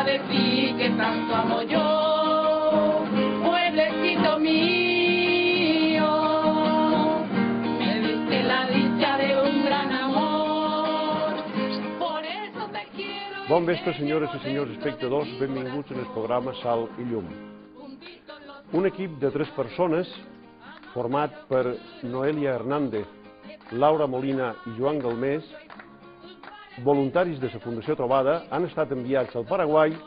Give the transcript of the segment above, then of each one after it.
decir que tanto amo yo, pueblecito mío, me diste la dicha de un gran amor, por eso te quiero. Bon vespre, senyores i senyors espectadors, benvinguts en el programa Sal i Llum. Un equip de 3 persones, format per Noelia Hernández, Laura Molina i Joan Galmés, voluntaris de la Fundació Trobada, han estat enviats al Paraguai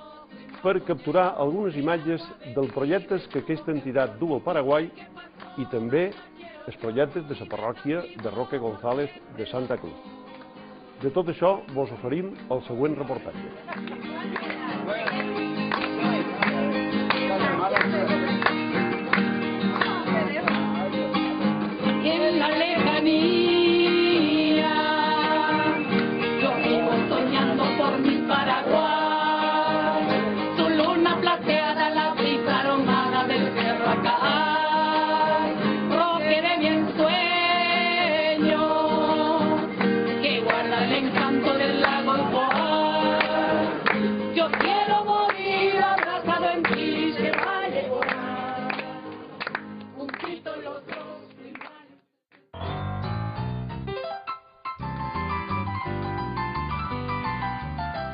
per capturar algunes imatges dels projectes que aquesta entitat du al Paraguai i també els projectes de la parròquia de Roque González de Santa Cruz. De tot això vos oferim el següent reportatge. En la lejanía, yo vivo soñando por mi Paraguay, su luna plateada, la brisa aromada del cerro Acay, Roque de mi ensueño, que guarda el encanto del lago Igual. Yo quiero morir abrazado en ti, se va a llevar, juntitos los dos.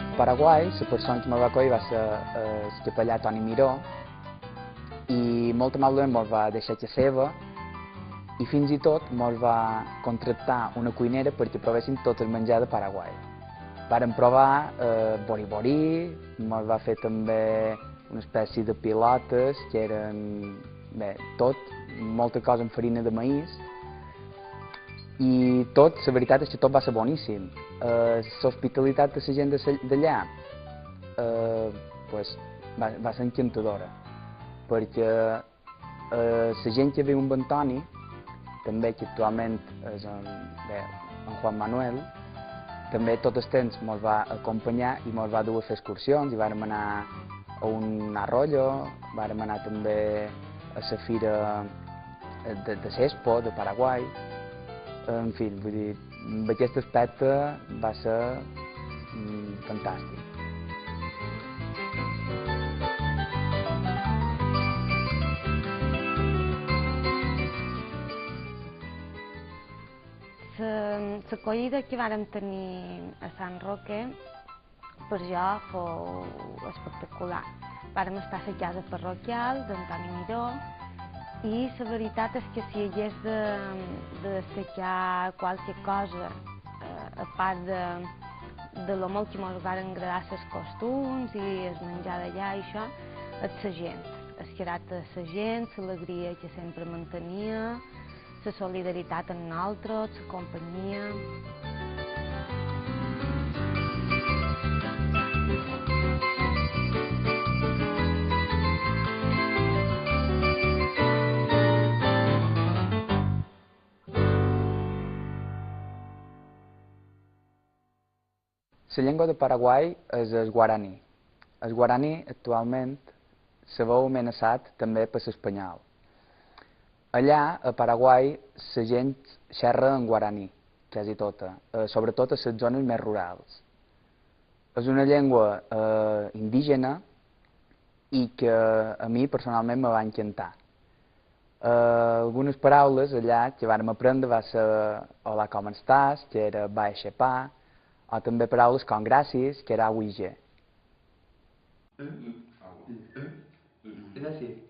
Al Paraguai, la persona que me'l va acollir va ser el capellà Toni Miró i molt amablement mos va deixar casa seva i fins i tot mos va contractar una cuinera perquè provéssim tot el menjar de Paraguai. Vàrem provar bori-bori, mos va fer també una espècie de pilotes que eren, bé, tot, molta cosa amb farina de maïs i tot, la veritat és que tot va ser boníssim. L'hospitalitat de la gent d'allà va ser encantadora, perquè la gent que viu amb Antoni, també que actualment és en Juan Manuel, també tot el temps ens va acompanyar i ens va dur a fer excursions i vàrem anar a un arroyo, vàrem anar també a la fira de Cespo, de Paraguai. En fi, vull dir, amb aquest aspecte va ser fantàstic. L'acollida que vàrem tenir a Sant Roque per jo fou espectacular. Vàrem estar a la casa parroquial d'Antoni Miró i la veritat és que si hagués de destacar qualque cosa, a part de lo molt que ens van agradar els costums i el menjar d'allà i això, és la gent. El caràcter de la gent, l'alegria que sempre mantenia, la solidaritat amb nosaltres, la companyia. La llengua de Paraguai és el guaraní. El guaraní actualment se veu amenaçat també per l'espanyol. Allà, a Paraguai, la gent xerra en guaraní, quasi tota, sobretot a les zones més rurals. És una llengua indígena i que a mi personalment me va encantar. Algunes paraules allà que vàrem aprendre va ser hola, com estàs, que era va aixepar, o també paraules com gràcies, que era auige. És així?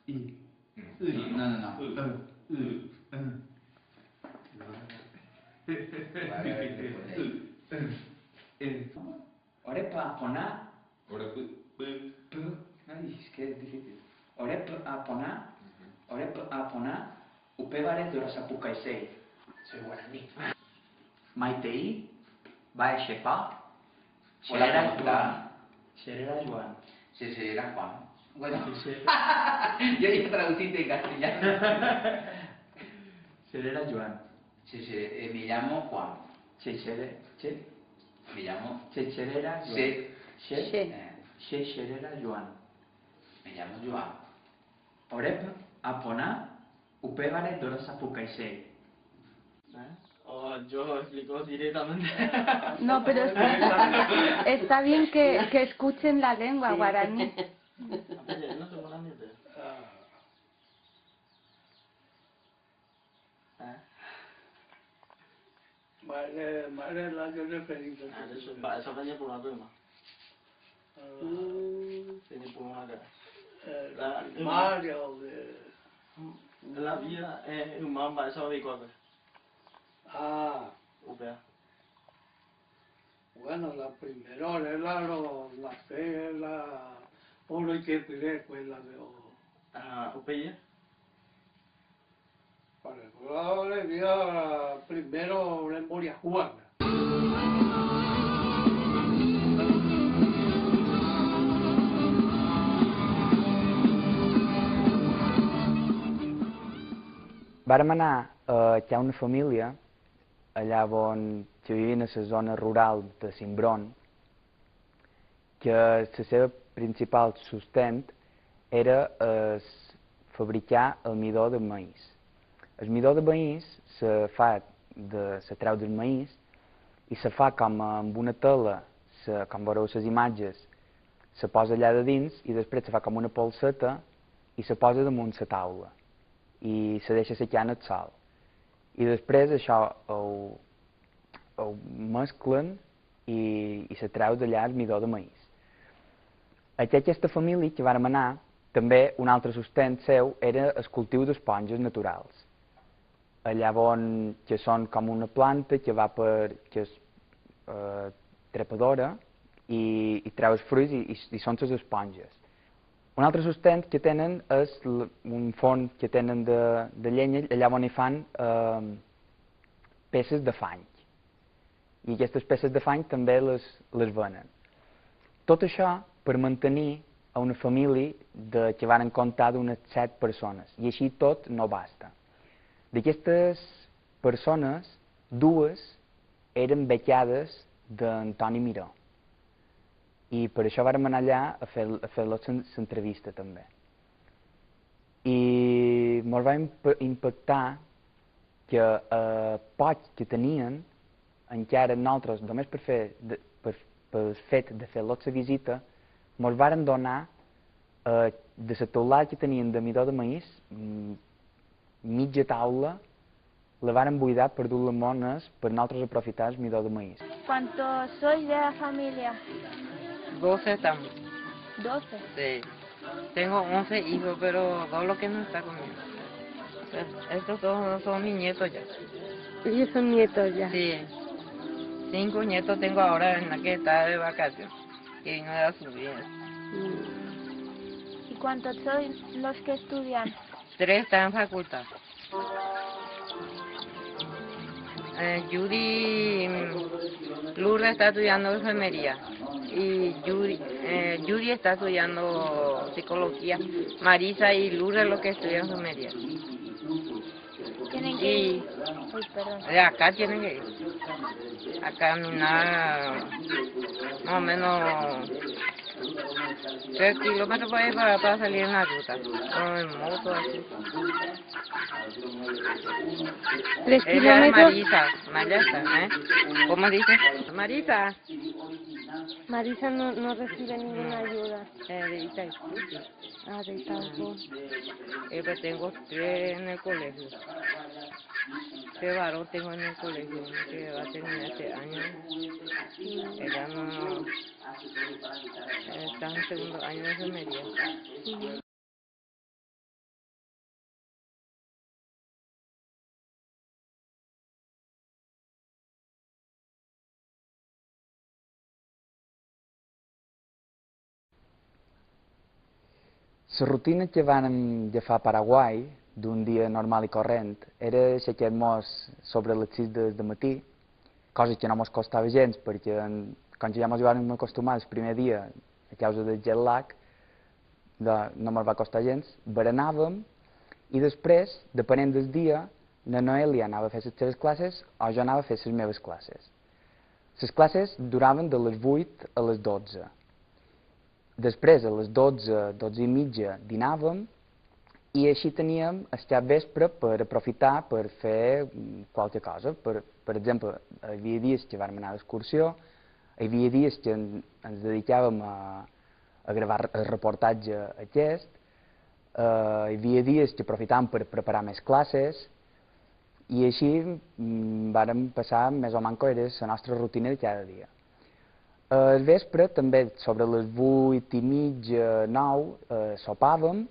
I. No. Orepa aponar. Orepa. Ai, és que és difícil. Orepa aponar. Upebare dorasapuka isei. Soy guaraní. Maitei. Va aixepar. Xerera Joan. Xerera Joan. Xerera Juan. Bueno, yo ya he traducido en castellano. Xerera Joan. Me llamo Juan. Me llamo Xerera Joan. Xerera Joan. Me llamo Joan. Orep apona upegare dorasapukaisei. yo lo explico directamente. No, pero está bien que escuchen la lengua guaraní. No se puede meter. Mare la que referís. Eso vaya por la prima. Tiene por una cara. Mario. La vida es humana, eso de cosas. Bueno, la primera era la fe, la oro y que pide quella de ¿Upeye? para el le dio primero en Moria Juana. Vàrem anar a una família, allà on que vivien a la zona rural de Simbron, que la seva principal sustent era fabricar el midó de maïs. El midó de maïs se treu del maïs i se fa com amb una tela, com veureu les imatges, se posa allà de dins i després se fa com una polseta i se posa damunt la taula i se deixa secar en el sol. I després això ho mesclen i se treu d'allà el midó de maïs. Aquesta família que vàrem anar, també un altre sustent seu era el cultiu d'esponges naturals. Allà on que són com una planta que va que és trepadora i treu els fruits i són les esponges. Un altre sustent que tenen és un forn que tenen de llenya, allà on hi fan peces de fang. I aquestes peces de fang també les venen. Tot això per mantenir a una família que van comptar d'unes 7 persones. I així tot no basta. D'aquestes persones, 2 eren becades d'Antoni Miró. I per això vàrem anar allà a fer-los l'entrevista també. I ens va impactar que poc que tenien, encara nosaltres, només pel fet de fer-los la visita, ens varen donar de la taulada que tenien de midó de maïs, mitja taula, la varen buidar per dur les mones per nosaltres aprofitar el midó de maïs. ¿Cuántos sois de la familia? 12 estamos. 12. Sí. Tengo 11 hijos, pero 2 los que no están conmigo. Estos todos son mis nietos ya. Ellos son nietos ya. Sí. 5 nietos tengo ahora en la que está de vacaciones, que vino de Azubia. ¿Y cuántos sois los que estudian? 3 están en facultad. Lourdes está estudiando enfermería y Judy está estudiando psicología. Marisa y Lourdes lo que estudian enfermería. Tienen que ir. Uy, perdón. Acá tienen que ir. A caminar más o menos 3 kilómetros por ahí para salir en la ruta. En moto así. 3 Ella es kilómetros. Marisa, ¿eh? ¿Cómo dice? Marisa. Marisa no recibe ninguna ayuda. De Itaipú. De Itaipú. Pero tengo 3 en el colegio. 3 varones tengo en el colegio, que va a terminar este año. Ella no está en segundo año de enfermería. La rutina que vàrem agafar a Paraguai, d'un dia normal i corrent, era aixecar-nos sobre les 6 del matí, cosa que no ens costava gens, perquè com que ja ens hi vàrem acostumar el primer dia a causa del jet lag, no ens va costar gens, berenàvem i després, depenent del dia, la Noelia anava a fer les seves classes o jo anava a fer les meves classes. Les classes duraven de les 8 a les 12. Després, a les 12, 12 i mitja, dinàvem I així teníem el capvespre per aprofitar per fer qualque cosa. Per exemple, hi havia dies que vam anar d'excursió, hi havia dies que ens dedicàvem a gravar el reportatge aquest, hi havia dies que aprofitàvem per preparar més classes, i així vàrem passar més o menys era la nostra rutina de cada dia. Al vespre, també sobre les 8:30, 9, sopàvem,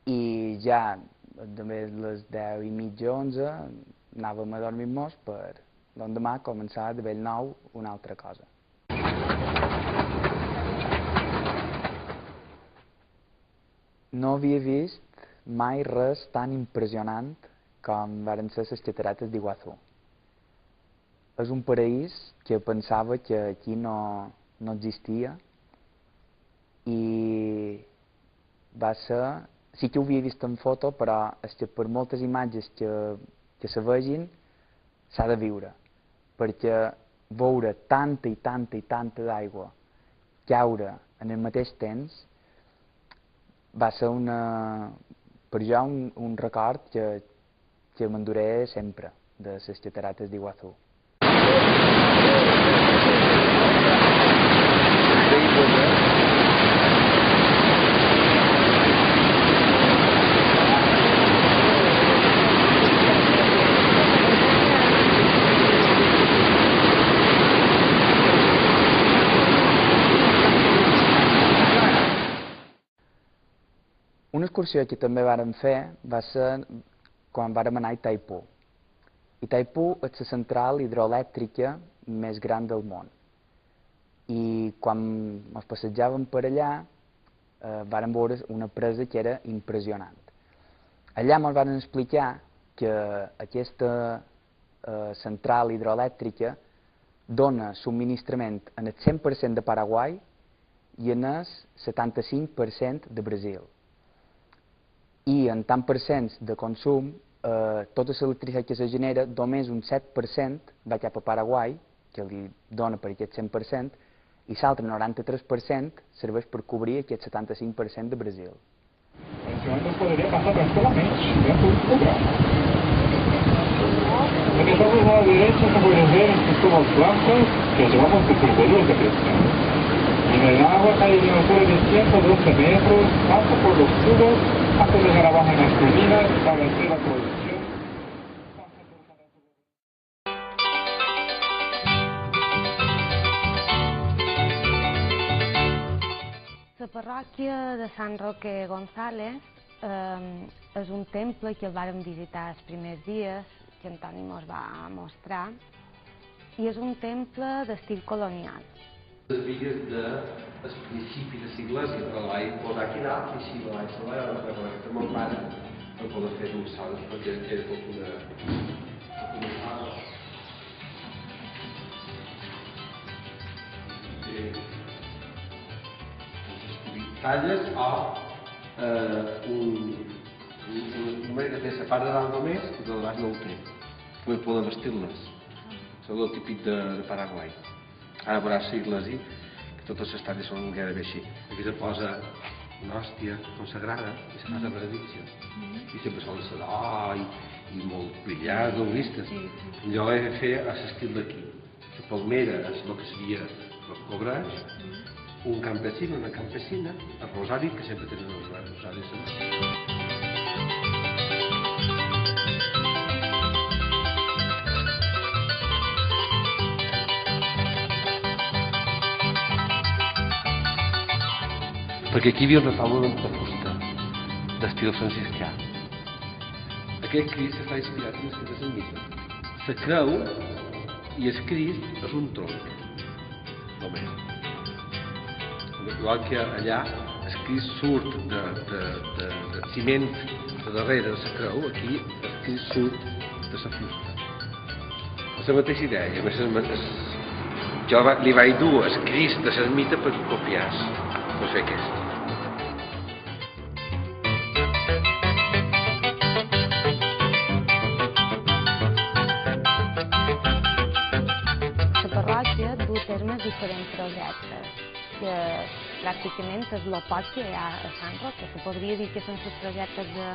i ja també a les 10:30, 11 anàvem a dormir-nos per l'endemà començar de bell nou una altra cosa. No havia vist mai res tan impressionant com varen ser les catarates d'Iguazú. És un paraís que pensava que aquí no existia i va ser... Sí que ho havia vist en foto, però és que per moltes imatges que se vegin s'ha de viure, perquè veure tanta i tanta i tanta d'aigua caure en el mateix temps va ser per jo un record que m'enduré sempre de les catarates d'Iguazú. Una excursió que també vàrem fer va ser quan vàrem anar a Itaipú. Itaipú és la central hidroelèctrica més gran del món. I quan ens passejàvem per allà vàrem veure una presa que era impressionant. Allà ens van explicar que aquesta central hidroelèctrica dona subministrament en el 100% de Paraguai i en el 75% de Brasil. I en tant per cent de consum, tota l'electricitat que se genera, només un 7% va cap a Paraguai, que li dona per aquest 100%, i l'altre 93% serveix per cobrir aquest 75% de Brasil. Podría pasar tranquilamente dentro del programa. Empezamos a la derecha, se pueden ver que somos plantas que llevamos de periodos de presión. En el agua cae de una altura de 112 metros, pasa por los tubos hasta llegar abajo en las turbinas para hacer la producción. La parròquia de Sant Roque González és un temple que el vàrem visitar els primers dies, que Antoni ens va mostrar, i és un temple d'estil colonial. Les bigues del principi de l'església, però la vaig posar aquí dalt i així la vaig celebrar, perquè aquest meu pare no podia fer dues sales perquè era tot una sala. Talles o un manera de fer la part de dalt només i de baix no ho té. També poden vestir-les. És el típic de Paraguai. Ara veuràs l'església, que totes les talles són gairebé així. Aquí se posa una hòstia consagrada i se fa la benedicció. I sempre solen ser d'or i molt brillants, molt vistes. Jo he de fer a l'estil d'aquí. La palmera és el que seria el cobreix, un campesino, una campesina, el rosari, que sempre tenen els rosaris. Perquè aquí hi havia una taula de fusta, d'estil franciscà. Aquest Crist està inspirat en el de Sant Missa. La creu i el Crist és un tronc, només. Igual que allà el Crist surt de ciment de darrere de la creu, aquí el Crist surt de la fusta. És la mateixa idea. Jo li vaig dur el Crist de l'ermita per copiar, per fer aquest. La parròquia du a terme diferents projectes. que pràcticament és el poc que hi ha a Sant Roque. Se podria dir que sense els projectes de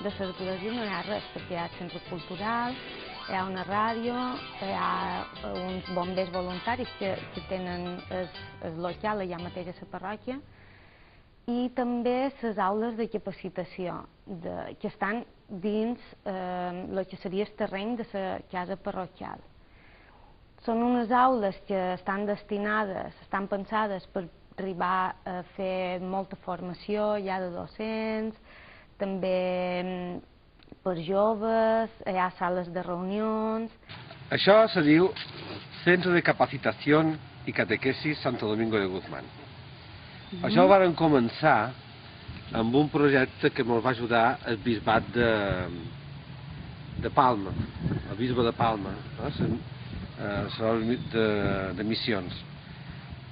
l'església no hi ha res, perquè hi ha el centre cultural, hi ha una ràdio, hi ha uns bombers voluntaris que tenen el local allà mateix a la parròquia, i també les aules de capacitació, que estan dins el que seria el terreny de la casa parroquial. Són unes aules que estan destinades, estan pensades per arribar a fer molta formació ja de docents, també per joves, hi ha sales de reunions. Això se diu Centro de Capacitación y Catequesis Santo Domingo de Guzmán. Això ho vam començar amb un projecte que ens va ajudar el bisbat de Palma, el bisbe de Palma, de missions.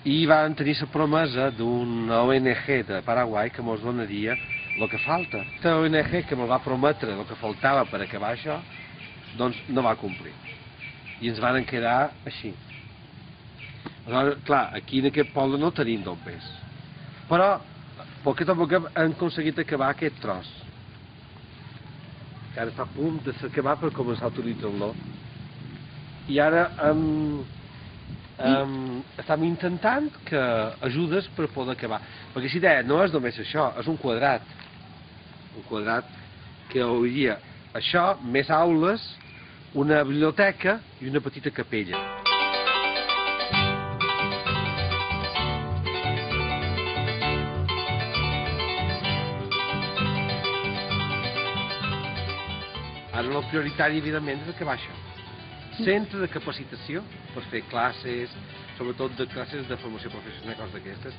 I van tenir la promesa d'una ONG de Paraguai que ens donaria el que falta. Aquesta ONG que ens va prometre el que faltava per acabar això, doncs no va complir. I ens van quedar així. Aleshores, clar, aquí en aquest poble no tenim bombers. Però, poquet a poquet hem aconseguit acabar aquest tros. Que ara està a punt de s'acabar per començar a utilitzar-lo. I ara estem intentant que ajudes per poder acabar. Perquè si deia, no és només això, és un quadrat. Un quadrat que hauria això, més aules, una biblioteca i una petita capella. Ara el prioritari, evidentment, és acabar això. Centre de capacitació per fer classes, sobretot de classes de formació professional, coses d'aquestes,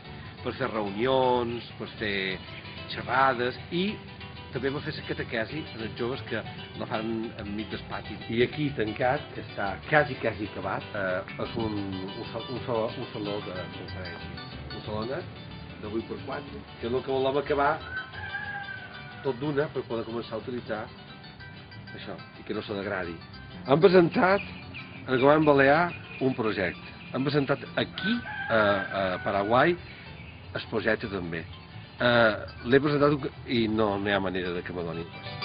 per fer reunions, per fer xerrades i també per fer la catequesi en els joves que la fan enmig del pati. I aquí tancat, que està quasi acabat, és un saló de conferències. Una salona de 8x4, que és el que volem acabar tot d'una per poder començar a utilitzar això, i que no se degradi. Han presentat al govern balear un projecte. Han presentat aquí, a Paraguai, el projecte també. L'he presentat i no hi ha manera de que me donin res.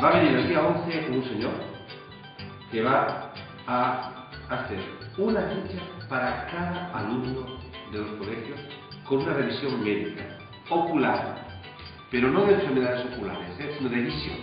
Va venir aquí a 11 con un señor que va a hacer una ficha para cada alumno de los colegios con una revisión médica, ocular, pero no de enfermedades oculares, sino de visión.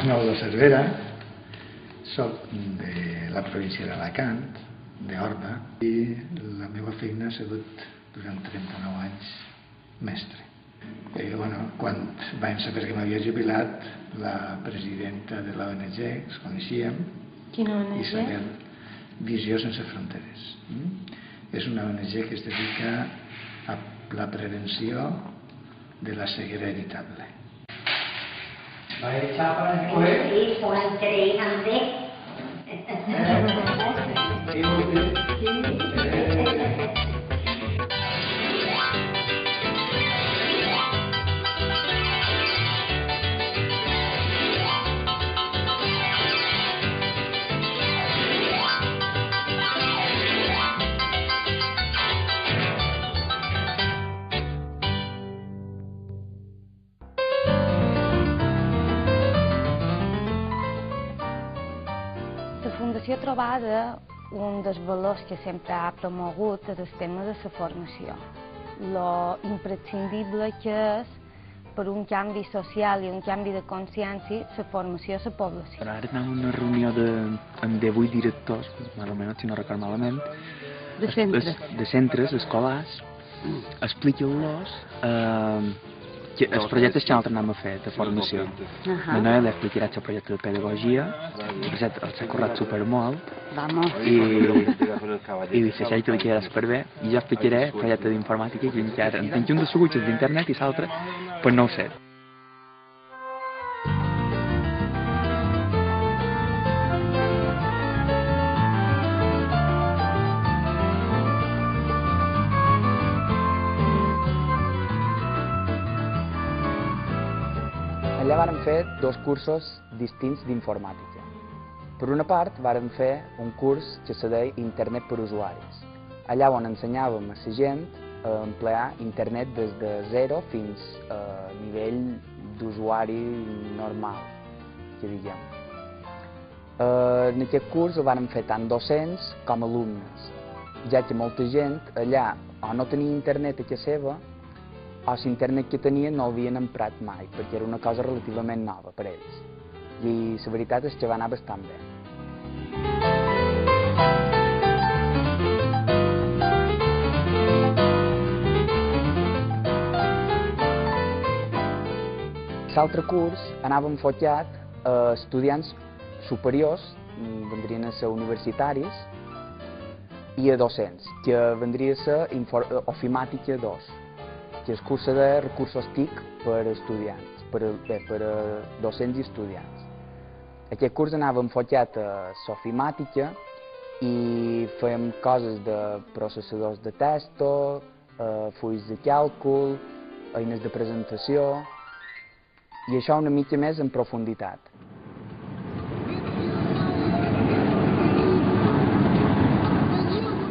Manolo Cervera, soc de la província d'Alacant, d'Horta, i la meva feina ha sigut durant 39 anys mestre. Quan vam saber que m'havia jubilat, la presidenta de l'ONG, ens coneixíem, Isabel, Visió Sense Fronteres. És una ONG que es dedica a la prevenció de la ceguera evitable. ¿Va a echar para después? Sí, son interesantes. l'educació trobada, un dels valors que sempre ha promogut és el tema de la formació. Lo imprescindible que és per un canvi social i un canvi de consciència la formació a la població. Ara anem a una reunió amb 18 directors, més o menys, si no recordo malament, de centres escolars. Expliqueu-los els projectes que nosaltres anem a fer de formació. La Noelia explicarà el projecte de pedagogia, que s'ha currat supermolt, i la Xaita li quedarà superbé, i jo explicaré el projecte d'informàtica, que encara en tinc un de subutges d'internet i l'altre, pues no ho sé. Allà vàrem fer dos cursos distints d'informàtica. Per una part, vàrem fer un curs que se deia Internet per usuaris. Allà on ensenyàvem a la gent a emplear internet des de zero fins a nivell d'usuari normal, que diguem. En aquest curs el vàrem fer tant docents com alumnes, ja que molta gent allà o no tenia internet a casa seva, o l'internet que tenien no l'havien emprat mai, perquè era una cosa relativament nova per ells. I la veritat és que va anar bastant bé. L'altre curs anava enfocat a estudiants superiors, vendrien a ser universitaris, i a docents, que vendria a ser Ofimàtica 2. Que és curs de recursos TIC per estudiants, per docents i estudiants. Aquest curs anava enfocat a l'ofimàtica i fèiem coses de processadors de texto, fulls de càlcul, eines de presentació, i això una mica més en profunditat.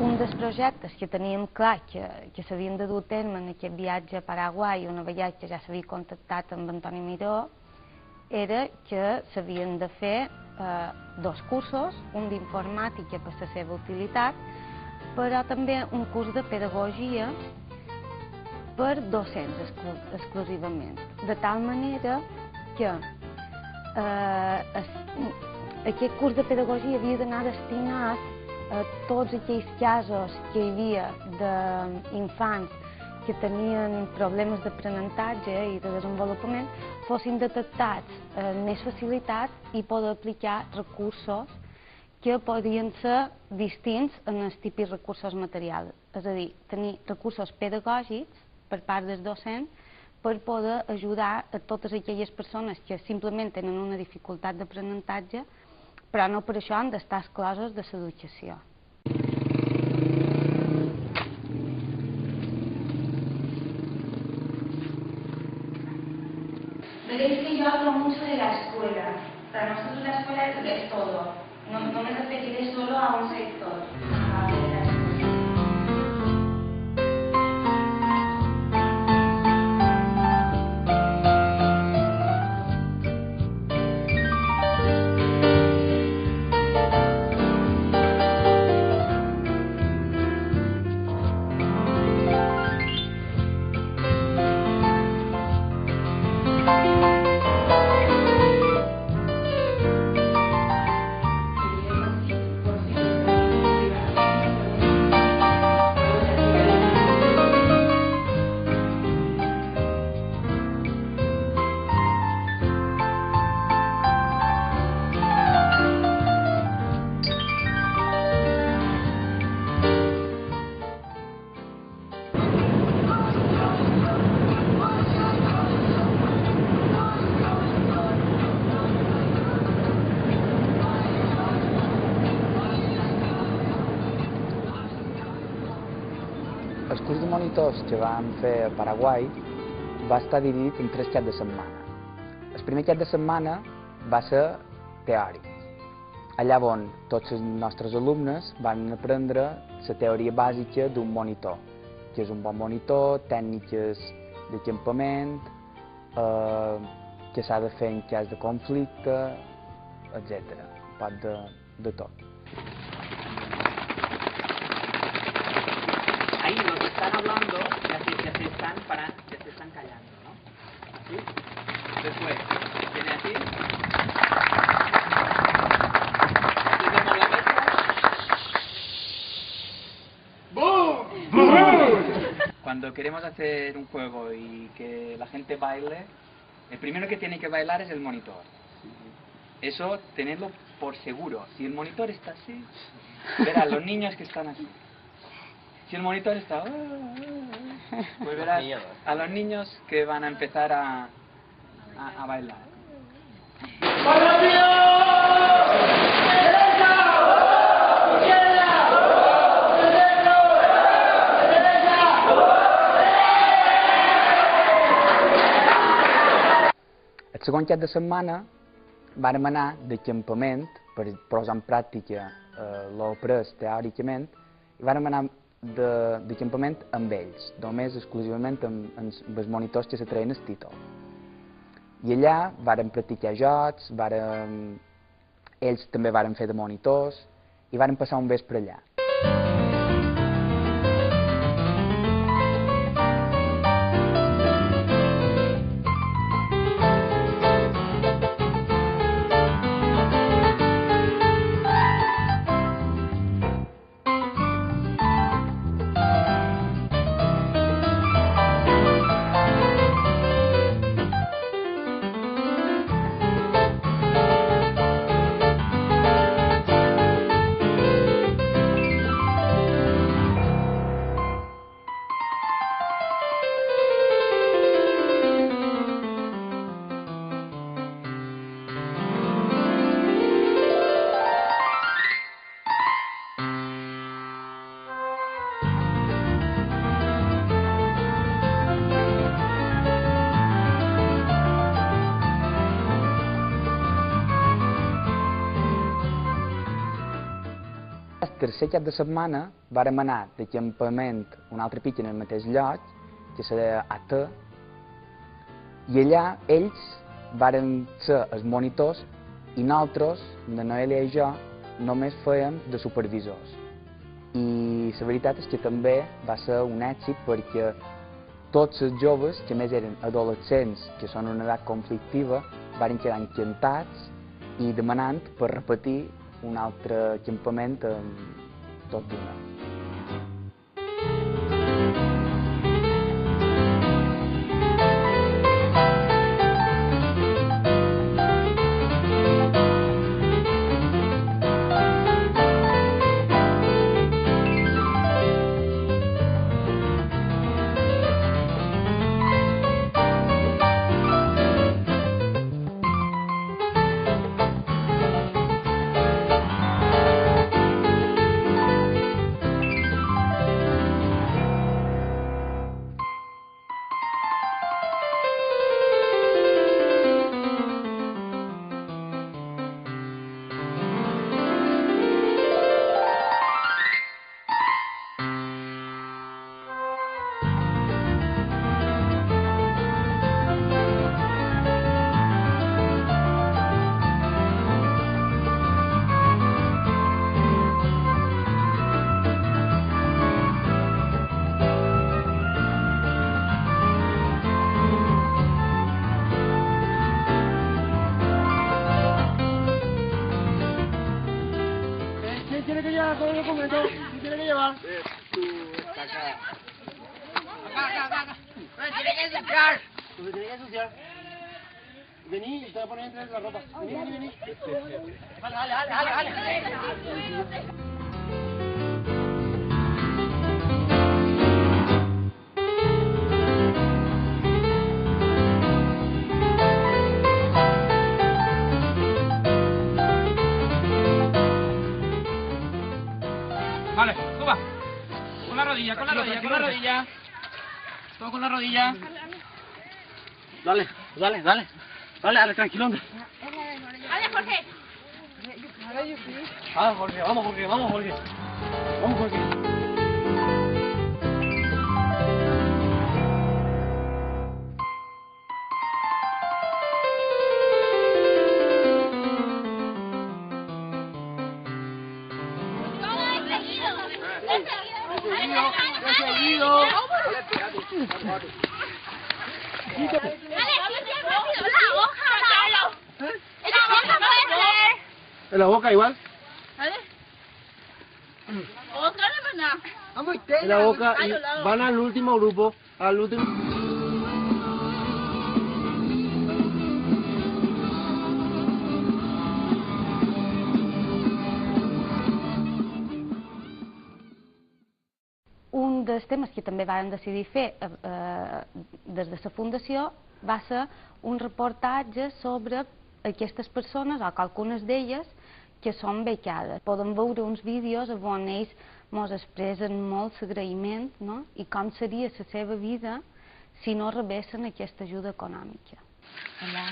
Un dels projectes que teníem clar que s'havien de dur a terme en aquest viatge a Paraguai, una vegada que ja s'havia contactat amb Antoni Miró, era que s'havien de fer dos cursos, un d'informàtica per la seva utilitat, però també un curs de pedagogia per docents exclusivament, de tal manera que aquest curs de pedagogia havia d'anar destinat a tots aquells casos que hi havia d'infants que tenien problemes d'aprenentatge i de desenvolupament fossin detectats amb més facilitat i poder aplicar recursos que podien ser distints en els típics recursos materials. És a dir, tenir recursos pedagògics per part dels docents per poder ajudar a totes aquelles persones que simplement tenen una dificultat d'aprenentatge, però no per això han d'estar exclosos de l'educació. Veréis que yo hablo mucho de la escuela. Para nosotros la escuela es todo. No me referiré solo a un sector. El curs de monitors que vam fer a Paraguai va estar dividit en 3 caps de setmana. El primer cap de setmana va ser teòric, allà on tots els nostres alumnes van aprendre la teoria bàsica d'un monitor, que és un bon monitor, tècniques de campament, què s'ha de fer en cas de conflicte, etc. Un pot de tot. hablando, ya se están parando, ya se están callando, ¿no? Así. Después, viene así. Tenemos la mesa. ¡Boom! ¡Boom! Cuando queremos hacer un juego y que la gente baile, el primero que tiene que bailar es el monitor. Eso, tenedlo por seguro. Si el monitor está así, verás los niños que están así. Si el monitor está... pues verás a los niños que van a empezar a bailar. El segon cap de setmana vàrem anar de campament per posar en pràctica l'oprès teòricament, i vàrem anar de campament amb ells, només exclusivament amb els monitors que se treien el títol. I allà vàrem practicar jocs, ells també vàrem fer de monitors i vàrem passar un vespre allà. El tercer cap de setmana vàrem anar de campament un altre pic en el mateix lloc, que serà AT, i allà ells varen ser els monitors i nosaltres, de Noelia i jo, només fèiem de supervisors. I la veritat és que també va ser un èxit perquè tots els joves, que més eren adolescents, que són una edat conflictiva, varen quedar encantats i demanant per repetir un altre campament tot d'una. ¿Quién tiene que llevar? Tú, está acá. Acá. Me tiene que ensuciar. Tú me tienes que ensuciar. Vení, te voy a poner entre la ropa. Vení. Dale. Vale, suba. Con la rodilla. Todo con la rodilla. Dale, tranquilo. Dale, Jorge. Vamos, Jorge. Seguido. ¿En la boca igual? En la boca y van al último grupo, al último. Un dels temes que també vàrem decidir fer des de la Fundació va ser un reportatge sobre aquestes persones, o algunes d'elles, que són becades. Podem veure uns vídeos on ells ens expressen molt l'agraïment, no? I com seria la seva vida si no rebessin aquesta ajuda econòmica. Hola.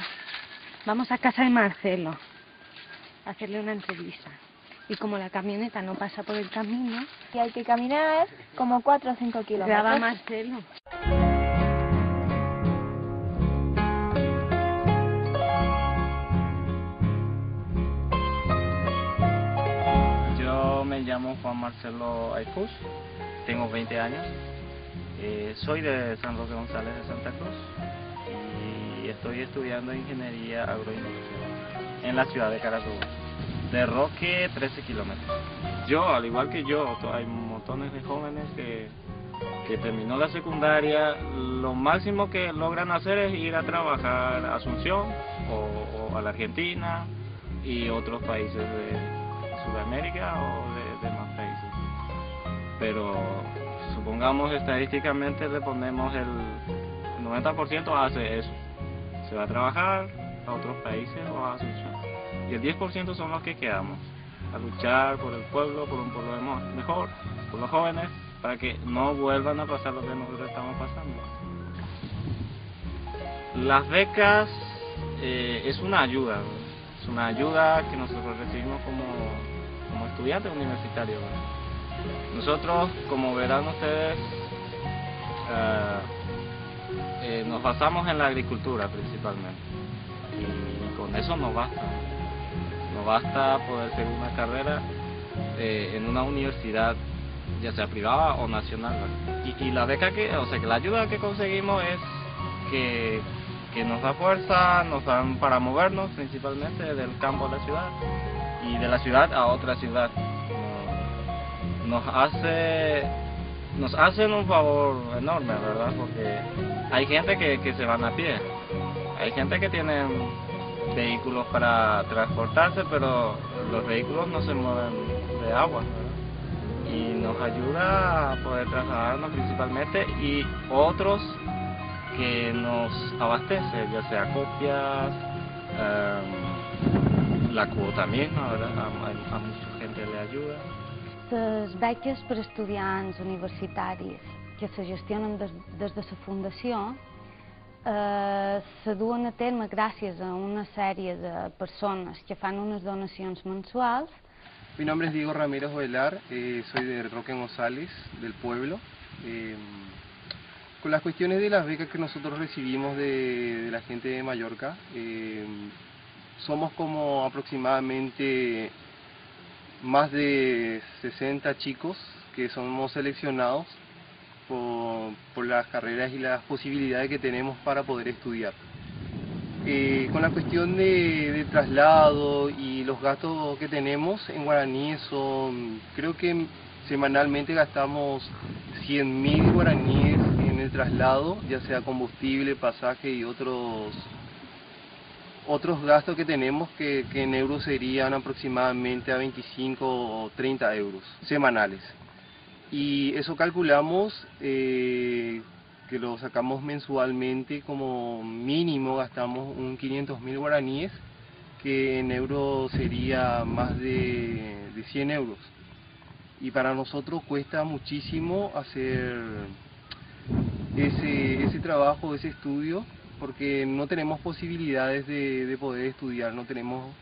Vamos a casa de Marcelo a hacerle una entrevista. Y como la camioneta no pasa por el camino... Y hay que caminar como 4 o 5 kilómetros. Graba Marcelo. Yo me llamo Juan Marcelo Aicus, tengo 20 años, soy de San Roque González de Santa Cruz y estoy estudiando Ingeniería Agroindustrial en la ciudad de Caracas. De Roque, 13 kilómetros. Yo, al igual que yo, hay montones de jóvenes que terminó la secundaria, lo máximo que logran hacer es ir a trabajar a Asunción o a la Argentina y otros países de Sudamérica o de más países. Pero supongamos estadísticamente le ponemos el 90% hace eso, se va a trabajar a otros países o a Asunción. Y el 10% son los que quedamos, a luchar por el pueblo, por un pueblo mejor, por los jóvenes, para que no vuelvan a pasar lo que nosotros estamos pasando. Las becas es una ayuda que nosotros recibimos como estudiantes universitarios. Nosotros, como verán ustedes, nos basamos en la agricultura principalmente, y con eso nos basta. No basta poder seguir una carrera en una universidad, ya sea privada o nacional. Y la beca que la ayuda que conseguimos es que nos da fuerza, nos dan para movernos principalmente del campo a la ciudad y de la ciudad a otra ciudad. Nos hacen un favor enorme, ¿verdad? Porque hay gente que se van a pie, hay gente que tiene vehículos para transportarse, pero los vehículos no se mueven de agua, ¿verdad? Y nos ayuda a poder trasladarnos principalmente, y otros que nos abastece, ya sea copias, la cuota misma, ¿verdad? A mucha gente le ayuda. Les beques per estudiants universitaris que se gestionen des de la Fundació se duen a terme gràcies a una sèrie de persones que fan unes donacions mensuals. Mi nombre es Diego Ramírez Ovelar, soy de Roque González, del pueblo. Con las cuestiones de las becas que nosotros recibimos de la gente de Mallorca, somos como aproximadamente más de 60 chicos que somos seleccionados por las carreras y las posibilidades que tenemos para poder estudiar. Con la cuestión de traslado y los gastos que tenemos en guaraníes creo que semanalmente gastamos 100.000 guaraníes en el traslado, ya sea combustible, pasaje y otros gastos que tenemos que en euros serían aproximadamente a 25 o 30 euros semanales. Y eso calculamos que lo sacamos mensualmente, como mínimo gastamos un 500.000 guaraníes, que en euros sería más de 100 euros. Y para nosotros cuesta muchísimo hacer ese trabajo, ese estudio, porque no tenemos posibilidades de poder estudiar, no tenemos,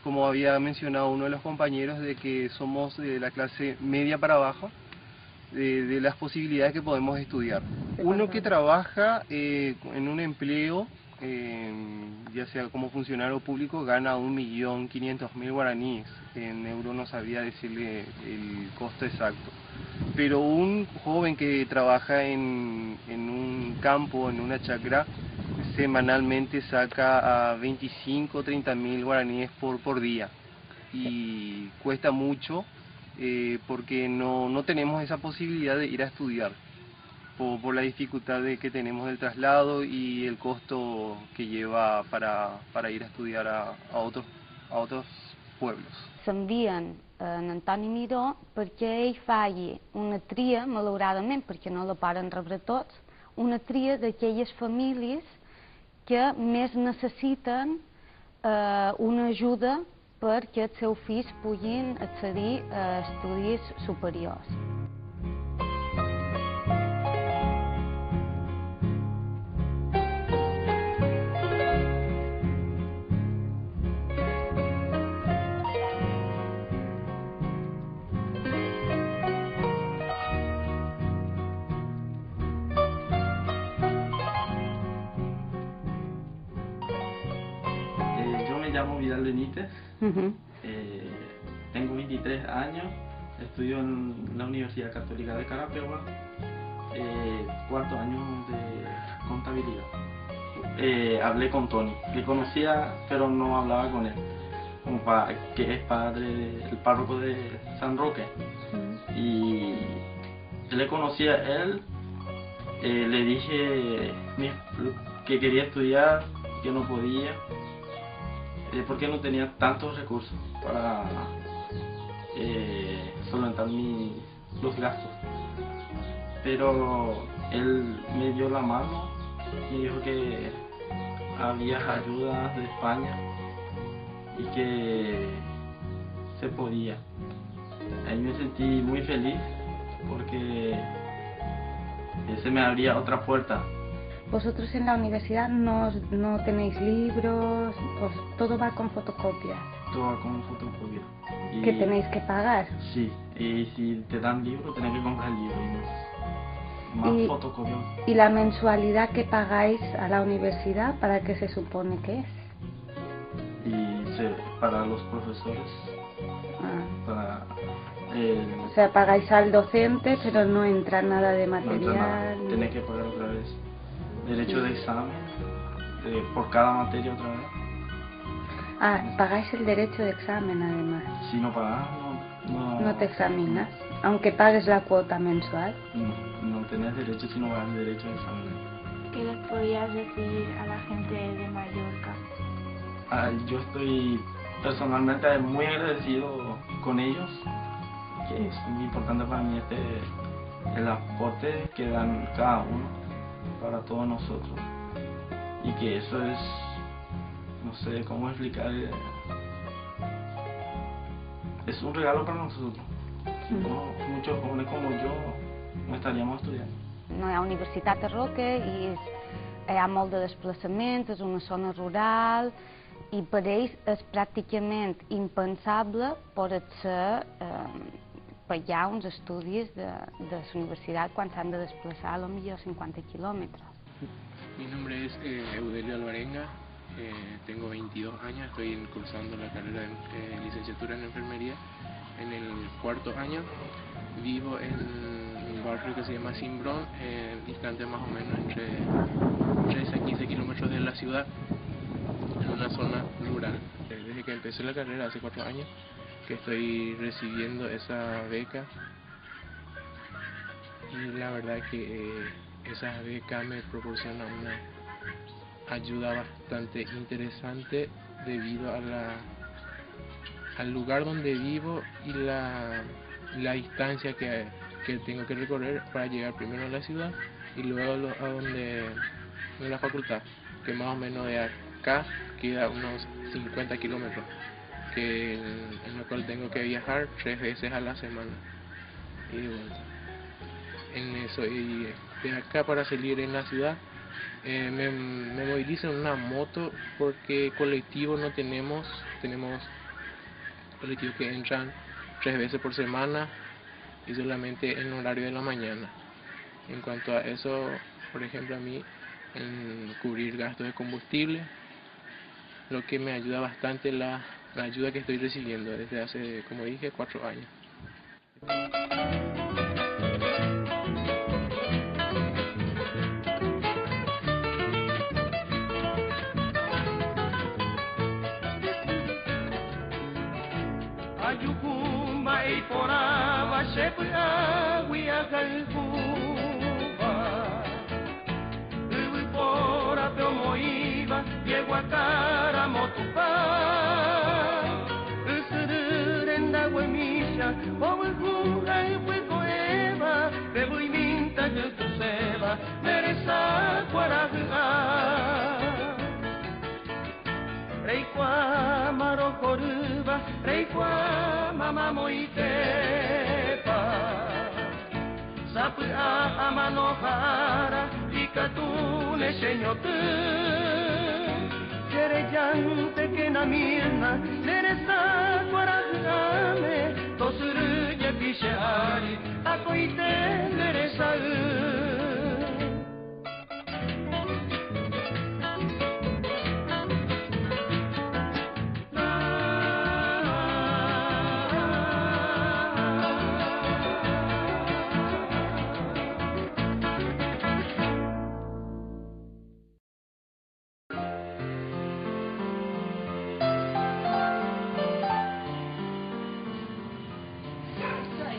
como había mencionado uno de los compañeros, de que somos de la clase media para abajo, de las posibilidades que podemos estudiar. Uno que trabaja en un empleo, ya sea como funcionario público, gana 1.500.000 guaraníes. En euros no sabía decirle el costo exacto. pero un joven que trabaja en un campo, en una chacra, semanalmente saca a 25 o 30 mil guaraníes por día, y cuesta mucho porque no tenemos esa posibilidad de ir a estudiar por la dificultad que tenemos del traslado y el costo que lleva para ir a estudiar a otros pueblos. S'envien en Antoni Miró perquè ell faci una tria, malauradament, perquè no la poden rebre tots, una tria d'aquelles famílies que més necessiten una ajuda perquè els seus fills puguin accedir a estudis superiors. Yo me llamo Vidal Benítez, tengo 23 años, estudio en la Universidad Católica de Carapeguá, cuarto año de contabilidad. Hablé con Tony, le conocía pero no hablaba con él, que es padre, el párroco de San Roque, y le conocí a él, le dije que quería estudiar, que no podía, porque no tenía tantos recursos para solventar los gastos. Pero él me dio la mano, me dijo que había ayudas de España y que se podía. Ahí me sentí muy feliz porque se me abría otra puerta. Vosotros en la universidad no tenéis libros, todo va con fotocopias. Todo va con fotocopia. ¿Que tenéis que pagar? Sí, y si te dan libros, tenés que comprar libros y más fotocopias. ¿Y la mensualidad que pagáis a la universidad, para qué se supone que es? Para los profesores, o sea, pagáis al docente, pero no entra nada de material. No entra nada. Tenés que pagar otra vez. Derecho de examen, por cada materia otra vez. Pagáis el derecho de examen además. Si no pagas, no te examinas, aunque pagues la cuota mensual. No tenés derecho si no pagas el derecho de examen. ¿Qué les podrías decir a la gente de Mallorca? Yo estoy personalmente muy agradecido con ellos, que es muy importante para mí el aporte que dan cada uno para todos nosotros, y que eso es, no sé cómo explicar, es un regalo para nosotros. Si no, muchos jóvenes como yo no estaríamos estudiando. No hi ha universitat a Roque i hi ha molt de desplaçaments, és una zona rural i per ells és pràcticament impensable poder pagar uns estudis de la universitat quan s'han de desplaçar a lo millor 50 kilómetros. Mi nombre es Eudelio Alvarenga, tengo 22 años, estoy cursando la carrera de licenciatura en enfermería en el cuarto año. Vivo en un barrio que se llama Cimbrón, distante más o menos entre 13 a 15 kilómetros de la ciudad, en una zona rural. Desde que empecé la carrera hace 4 años que estoy recibiendo esa beca, y la verdad que esa beca me proporciona una ayuda bastante interesante debido a al lugar donde vivo y la distancia que tengo que recorrer para llegar primero a la ciudad y luego a la facultad, que más o menos de acá queda unos 50 kilómetros, en la cual tengo que viajar 3 veces a la semana y de vuelta. En eso, y de acá para salir en la ciudad me movilizo en una moto porque colectivo no tenemos colectivos que entran 3 veces por semana y solamente en horario de la mañana. En cuanto a eso, por ejemplo, a mí en cubrir gastos de combustible, lo que me ayuda bastante la ayuda que estoy recibiendo desde hace, como dije, 4 años. yukumba e porava shepu agui agalkuba Uwi pora pe moiva Yegua cara motupa Usururenda guemisha Owe guga e huecoeva Bebui minta que tu seba Meresa guaraga Reikwa marokoruba, reikwa mama moitepa. Sapua amanohara, ikatune senyotu. Kerejante que na mirna, neresa guaragame. Tosuru ye pishari, akoite neresa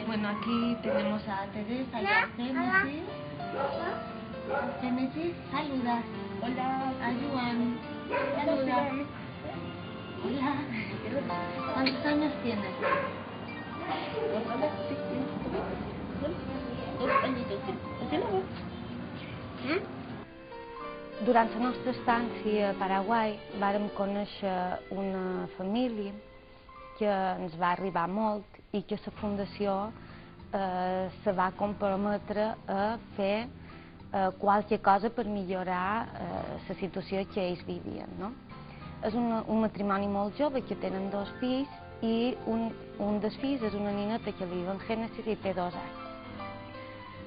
Bueno, aquí tenemos a Teresa y a Génesis. Génesis, saluda. Hola. A Juan. Saluda. Hola. ¿Cuántos años tienes? 2 añitos, sí. Así no va. Durant la nostra estància a Paraguai vàrem conèixer una família que ens va arribar molt i que la Fundació se va comprometre a fer qualque cosa per millorar la situació que ells vivien. No? És un matrimoni molt jove que tenen 2 fills i un dels fills és una nineta que li diuen Génesis i té 2 anys.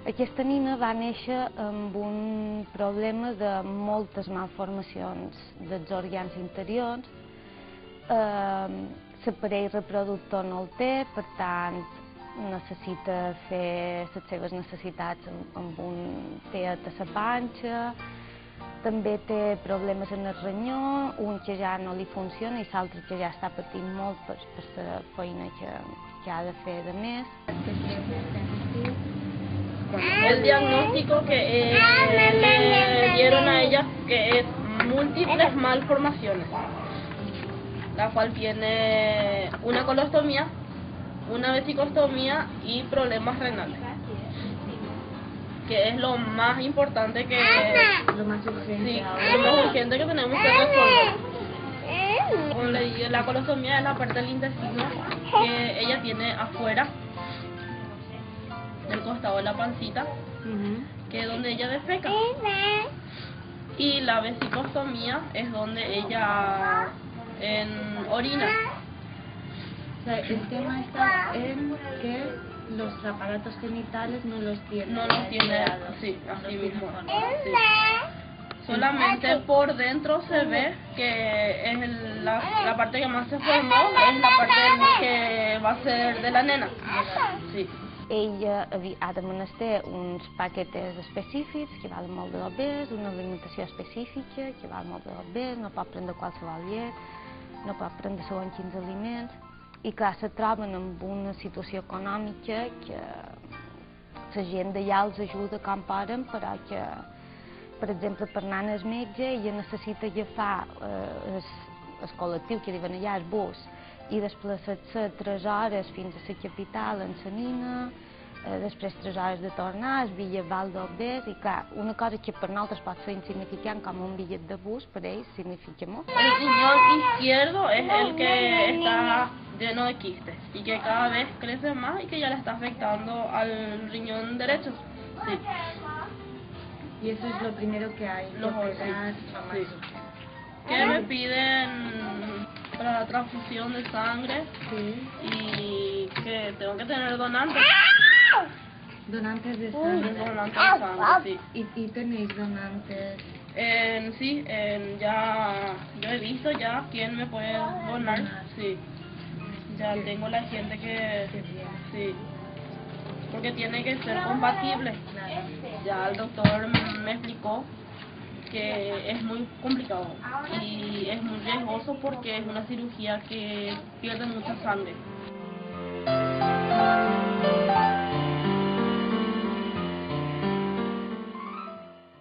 Aquesta nina va néixer amb un problema de moltes malformacions dels òrgans interiors. L'aparell reproductor no el té, per tant necessita fer les seves necessitats amb un teat a la panxa. També té problemes en el ranyó, un que ja no li funciona i l'altre que ja està patint molt per la feina que ha de fer de més. El diagnóstico que le dieron a ella que es múltiples malformaciones, la cual tiene una colostomía, una vesicostomía y problemas renales, que es lo más importante que lo más urgente, lo más urgente que tenemos que resolver. Como le digo, la colostomía es la parte del intestino que ella tiene afuera del costado de la pancita, que es donde ella defeca, y la vesicostomía es donde ella orina. O sea, el tema está en que los aparatos genitales no los tiene. No los tiene, sí, así mismo. Sí. Solamente por dentro se ve que es la parte que más se formó, es la parte que va a ser de la nena. Sí. Ella ha de menester uns paquetes específics que valen molt de bes, una alimentació específica que val molt de bes, no pot prendre qualsevol llet, no pot prendre segons quins aliments, i clar, se troben en una situació econòmica que la gent d'allà els ajuda com poden, però que, per exemple, per anar al metge ella necessita agafar el col·lectiu que diuen allà, el bus, i desplaçar-se 3 hores fins a la capital en la nina, després 3 hores de tornar, el bitllet val 2 bes, i clar, una cosa que per nosaltres pot ser insignificant com un bitllet de bus, per ells significa molt. El riñón izquierdo es el que está lleno de quistes y que cada vez crece más y que ya le está afectando al riñón derecho. Sí. Y eso es lo primero que hay que operar. Sí. Que me piden para la transfusión de sangre y que tengo que tener donantes. Donantes de sangre. Donantes de sangre, sí. ¿Y tenéis donantes? Sí, ya yo he visto ya quién me puede donar. Sí. Ya tengo la gente que sí. Porque tiene que ser compatible. Ya el doctor me explicó que es muy complicado y es muy riesgoso porque es una cirugía que pierde mucha sangre.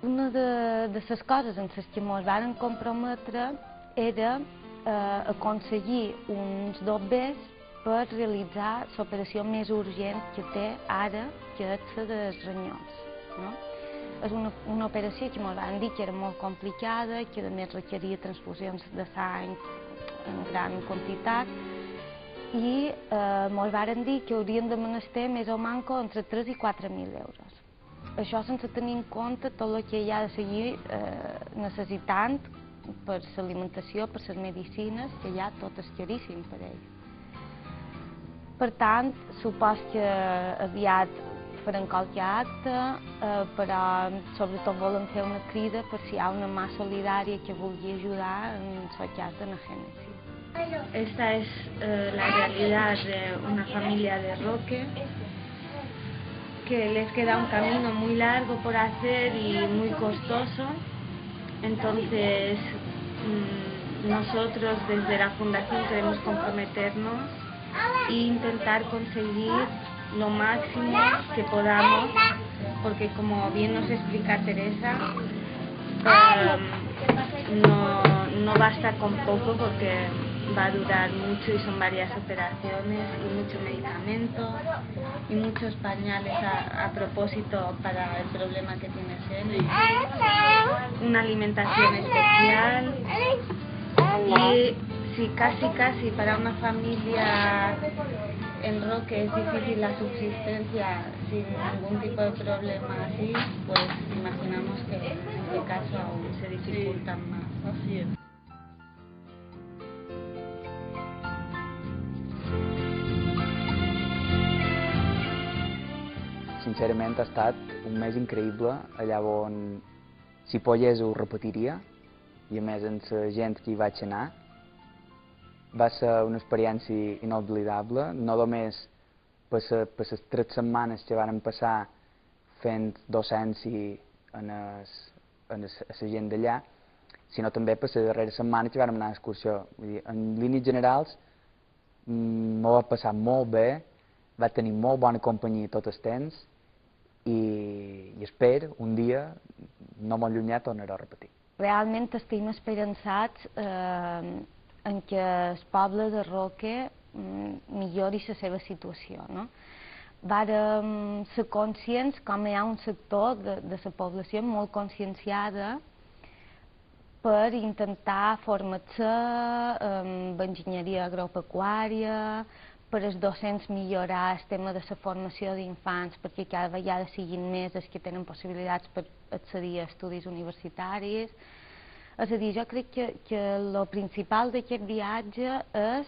Una de les coses en les que ens varen comprometre era aconseguir uns dobbers per realitzar l'operació més urgent que té ara, que és la dels ronyons. No? És una operació que ens van dir que era molt complicada, que a més requeria transfusions de sang en gran quantitat i ens van dir que haurien de menester més o manco entre 3 i 4.000 euros. Això sense tenir en compte tot el que hi ha de seguir necessitant per l'alimentació, per les medicines, que ja tot és caríssim per ells. Per tant, supos que aviat farem qualque acte, però sobretot volem fer una crida per si hi ha una mà solidària que vulgui ajudar en el cas de la Génesis. Esta es la realidad de una familia de Roque, que les queda un camino muy largo por hacer y muy costoso. Entonces, nosotros desde la Fundación queremos comprometernos e intentar conseguir lo máximo que podamos, porque como bien nos explica Teresa, no basta con poco porque va a durar mucho y son varias operaciones y mucho medicamento y muchos pañales a propósito para el problema que tiene Xene, una alimentación especial y si casi para una familia en Roque es difícil la subsistencia sin ningún tipo de problema así, pues imaginamos que en este caso aún se dificultan más. Así es. Sincerament ha estat un mes increïble, allà on si pogués ho repetiria, i a més amb la gent que hi vaig anar. Va ser una experiència inoblidable, no només per les 3 setmanes que vàrem passar fent docència a la gent d'allà, sinó també per la darrera setmana que vàrem anar a l'excursió. En línies generals m'ho va passar molt bé, va tenir molt bona companyia tot el temps i espero un dia, no molt llunyà, tornar a repetir. Realment estem esperançats en què el poble de Roque millori la seva situació. No? Vàrem ser conscients com hi ha un sector de la població molt conscienciada per intentar formar-se en enginyeria agropecuària, per als docents millorar el tema de la formació d'infants perquè cada vegada siguin més els que tenen possibilitats per accedir a estudis universitaris. És a dir, jo crec que el principal d'aquest viatge és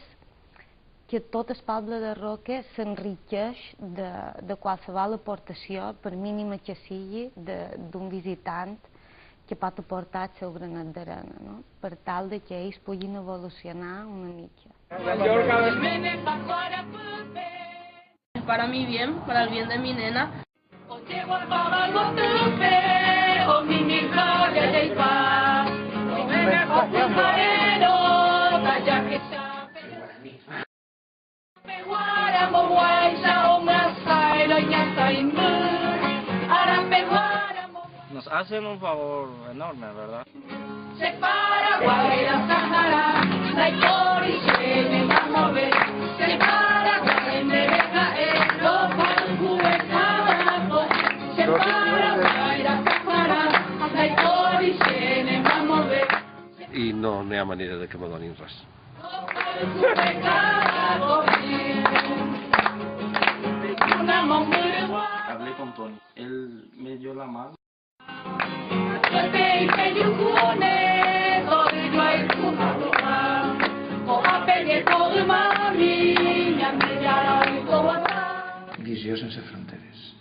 que tot el poble de Roque s'enriqueix de qualsevol aportació, per mínima que sigui, d'un visitant que pot aportar el seu granet d'arena, no? Per tal que ells puguin evolucionar una mica. Es para mi bien, para el bien de mi nena. Nos hacen un favor enorme, ¿verdad? I no hi ha manera de que me donin res. Hablé con Tony, él me dio la mano. Visió sense fronteres.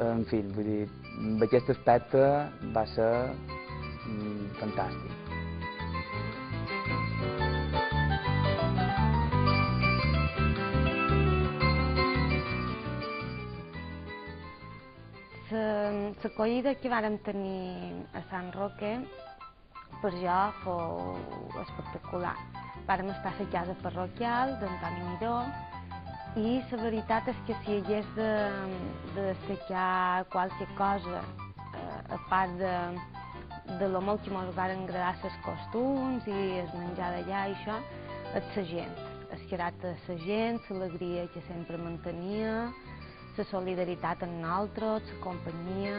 En fi, vull dir, amb aquest aspecte va ser fantàstic. L'acollida que vàrem tenir a Sant Roque per jo fou espectacular. Vàrem estar a la casa parroquial d'Antoni Miró i la veritat és que si hagués de destacar qualque cosa, a part de lo molt que ens van agradar els costums i el menjar d'allà i això, és la gent. El caràcter de la gent, l'alegria que sempre mantenia, la solidaritat amb nosaltres, la companyia.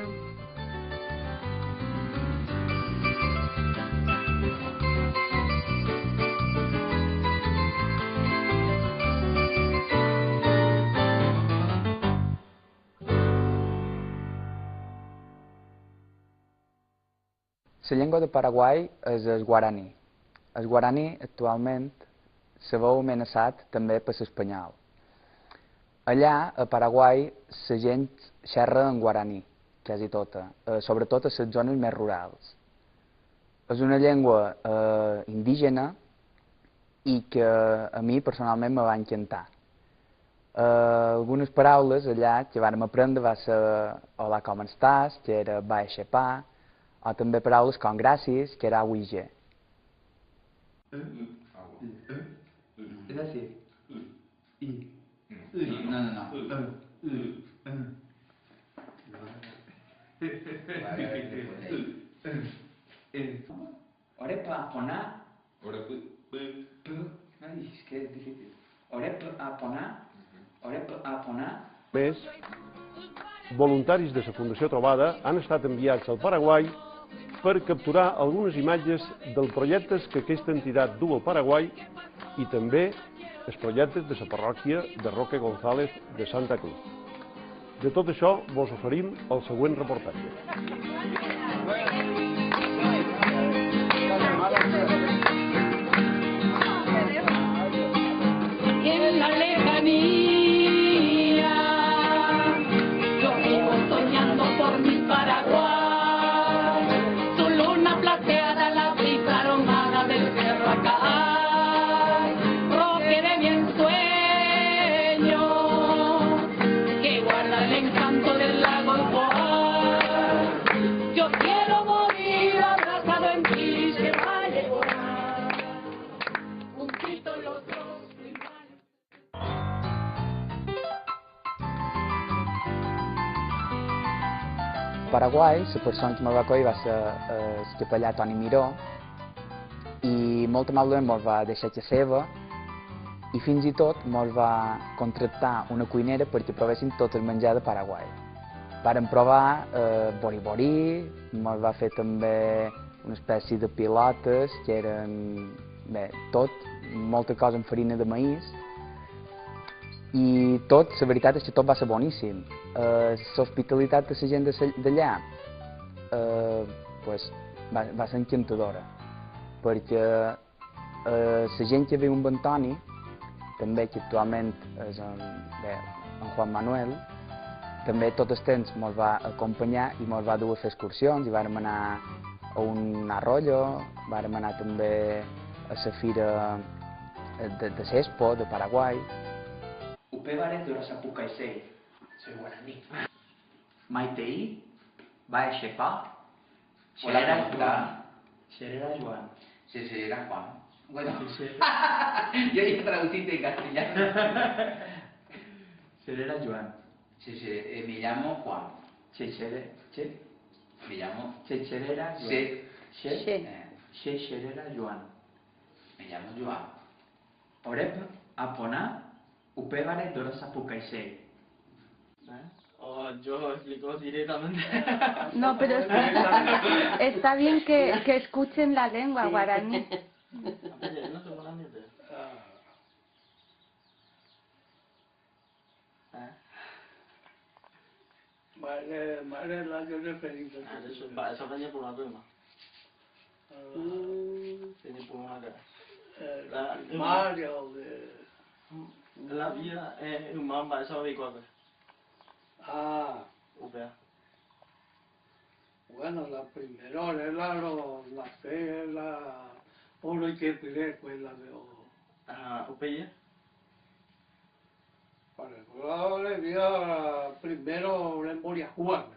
La llengua de Paraguai és el guaraní. El guaraní actualment se veu amenaçat també per l'espanyol. Allà, a Paraguai, la gent xerra en guaraní, quasi tota, sobretot a les zones més rurals. És una llengua indígena i que a mi personalment me va encantar. Algunes paraules allà que vàrem aprendre va ser hola com estàs, que era va aixepar, o també paraules com gràcies, que era uige. És així. No. Ore per aponar. Ore per. Ai, és que és difícil. Ore per aponar. Ore per aponar. Més, voluntaris de la Fundació Trobada han estat enviats al Paraguai per capturar algunes imatges dels projectes que aquesta entitat du al Paraguai i també els projectes de la parròquia de Roque González de Santa Cruz. De tot això vos oferim el següent reportatge. En la lejanía yo vivo soñando por mi Paraguay, su luna plateada, la brisa aromada del cerro Acá, Roque de mi ensueño que guarda el encanto del lago Igual. Yo quiero morir abrazado en ti, se va a llevar juntitos los dos. A Paraguai, la persona que me va acollir va ser el capellà Toni Miró i molt amablement ens va deixar casa seva i fins i tot ens va contractar una cuinera perquè provéssim tot el menjar de Paraguai. Vàrem provar bori-bori, ens va fer també una espècie de pilotes que eren, bé, tot, molta cosa amb farina de maïs i tot, la veritat és que tot va ser boníssim. L'hospitalitat de la gent d'allà va ser encantadora, perquè la gent que viu amb Antoni, també que actualment és en Juan Manuel, també tot el temps ens va acompanyar i ens va dur a fer excursions i vàrem anar a un arroyo, vàrem anar també a la fira de Sespo, de Paraguai. Upebare de Orasapucaisei, soy guaraní. Maitei, Baexepa, Xerera Juan. Xerera Juan. Xerera Juan. Bueno, yo ya traduciste en castellano. Xerera Juan. Me llamo Juan. Me llamo Xerera Juan. Xerera Juan. Me llamo Juan. Orep Apona. Upebare de Orasapucaisei. Yo explico directamente. No, pero está bien que escuchen la lengua guaraní. Madre la que referiste. Eso venía por una prima. Venía por una cara. Mario La vida es humana, eso es igual. Ah, UPA? Bueno, la primera era la fe, la uno y que pide escuela de UPY? Para el lado le dio primero la Moria Juana.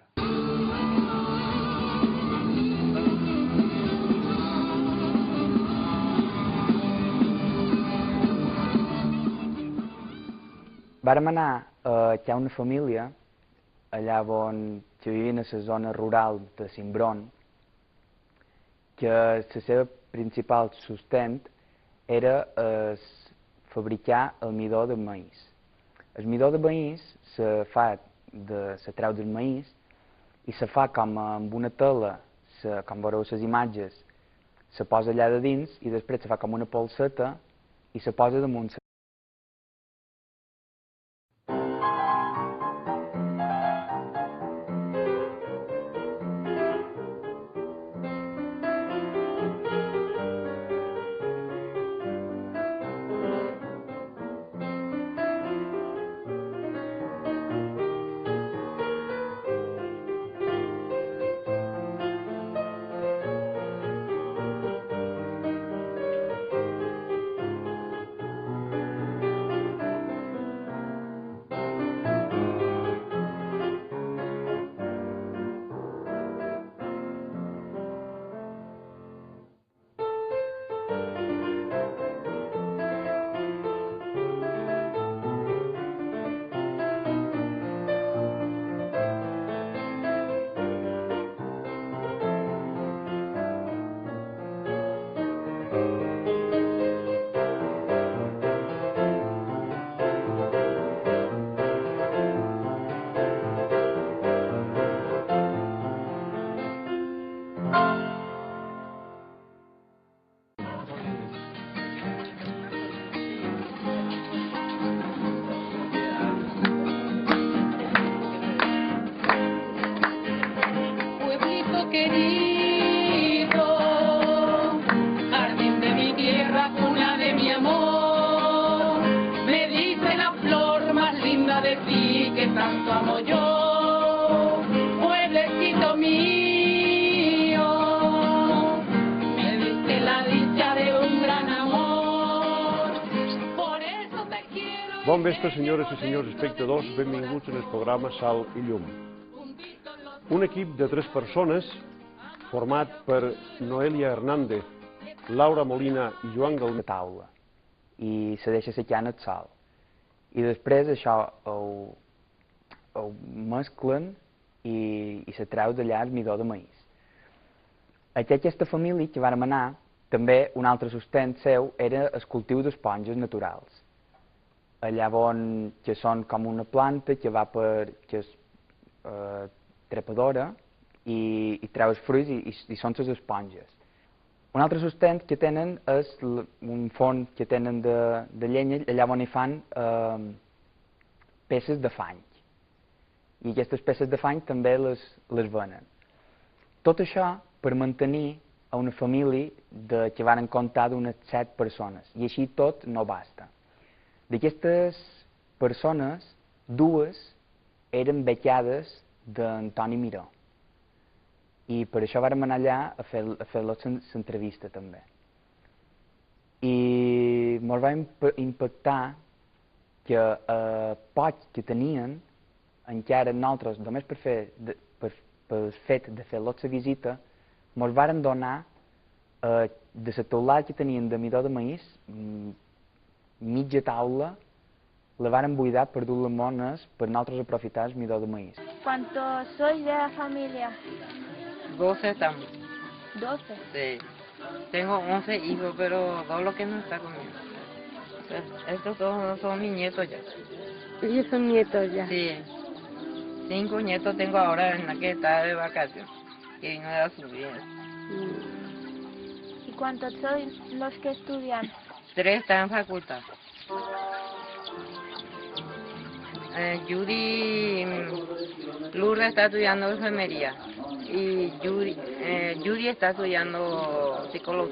Vàrem anar a hi ha una família allà on que vivien a la zona rural de Cimbron, que la seva principal sustent era fabricar el midó de maïs. El midó de maïs se treu del maïs i se fa com amb una tela, com veureu les imatges, se posa allà de dins i després se fa com una polseta i se posa damunt. Querido, jardín de mi tierra, cuna de mi amor, me dice la flor más linda de ti que tanto amo yo, pueblecito mío, me diste la dicha de un gran amor, por eso te quiero. Bon vespre, senyores i senyors espectadors, benvinguts en el programa Sal i Llum. Un equip de 3 persones, format per Noelia Hernández, Laura Molina i Joan Galmé. Taula i se deixa secant el sol. I després això ho mesclen i se treu d'allà el midó de maïs. Aquesta família que vàrem anar, també un altre sustent seu era el cultiu d'esponges naturals. Allà on que són com una planta que va per trepadora i treu els fruits i són les esponges. Un altre sustent que tenen és un forn que tenen de llenya, allà on hi fan peces de fang. I aquestes peces de fang també les venen. Tot això per mantenir a una família que van comptar d'unes 7 persones. I així tot no basta. D'aquestes persones, 2 eren becades d'Antoni Miró. I per això vàrem anar allà a fer l'entrevista també. I ens va impactar que poc que tenien, encara nosaltres, només pel fet de fer la visita, ens varen donar de la taulada que tenien de midó de maïs, mitja taula, la varen buidar per dur les mones per nosaltres aprofitar el midó de maïs. ¿Cuántos sois de la familia? 12 estamos. 12. Sí. Tengo 11 hijos, pero 2 los que no están conmigo. Estos todos son mis nietos ya. ¿Ellos son nietos ya? Sí. 5 nietos tengo ahora en la que está de vacaciones, que vino de la subida. ¿Y cuántos sois los que estudian? 3 están en facultad. Lourdes está estudiando enfermería y Judy está estudiando psicología.